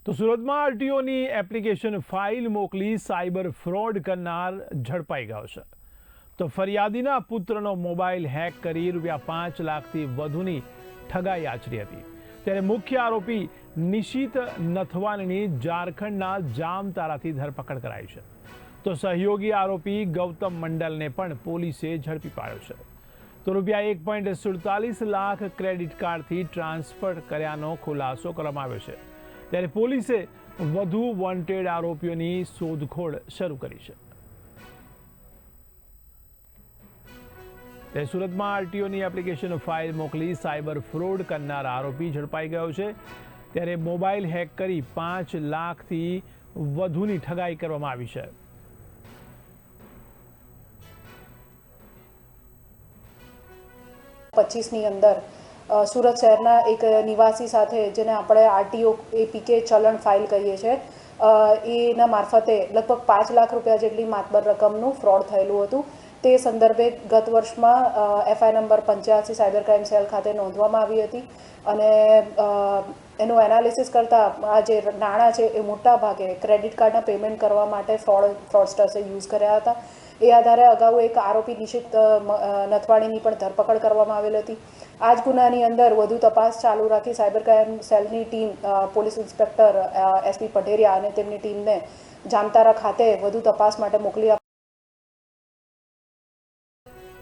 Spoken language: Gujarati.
તો સુરતમાં આરટીઓની એપ્લિકેશન ફાઇલ મોકલી સાયબર ફ્રોડ કરનાર ઝડપાઈ ગયો છે। તો ફરિયાદીના પુત્રનો મોબાઈલ હેક કરી ₹5 લાખથી વધુની ઠગાઈ આચરી હતી। ત્યારે મુખ્ય આરોપી નિશિત નથવાણીની ઝારખંડના જામતારાથી ધરપકડ કરાઈ છે। તો સહયોગી આરોપી ગૌતમ મંડલને પણ પોલીસે ઝડપી પાડ્યો છે। તો ₹1.47 લાખ ક્રેડિટ કાર્ડથી ટ્રાન્સફર કર્યાનો ખુલાસો કરવામાં આવ્યો છે। ત્યારે પોલીસે વધુ વોન્ટેડ આરોપીઓની શોધખોળ શરૂ કરી છે। ત્યારે સુરતમાં આરટીઓની એપ્લિકેશન ફાઇલ મોકલી સાયબર ફ્રોડ કરનાર આરોપી ઝડપાઈ ગયો છે। ત્યારે મોબાઈલ હેક કરી ₹5 લાખથી વધુની ઠગાઈ કરવામાં આવી છે। ની અંદર સુરત શહેરના એક નિવાસી સાથે જેને આપણે આરટીઓ એપીકે ચલણ ફાઇલ કહીએ છીએ એના મારફતે લગભગ ₹5 લાખ જેટલી માતબર રકમનું ફ્રોડ થયેલું હતું। તે સંદર્ભે ગત વર્ષમાં FIR number 85 cyber crime cell ખાતે નોંધવામાં આવી હતી અને એનું એનાલિસિસ કરતાં આ જે નાણાં છે એ મોટા ભાગે ક્રેડિટ કાર્ડના પેમેન્ટ કરવા માટે ફ્રોડસ્ટર્સે યુઝ કર્યા હતા। એ આધારે અગાઉ એક આરોપી નિશિત નથવાણીની પણ ધરપકડ કરવામાં આવેલ હતી। આ જ ગુનાની અંદર વધુ તપાસ ચાલુ રાખી સાયબર ક્રાઇમ સેલની team police inspector SP Padheriya અને તેમની ટીમને જામતારા ખાતે વધુ તપાસ માટે મોકલી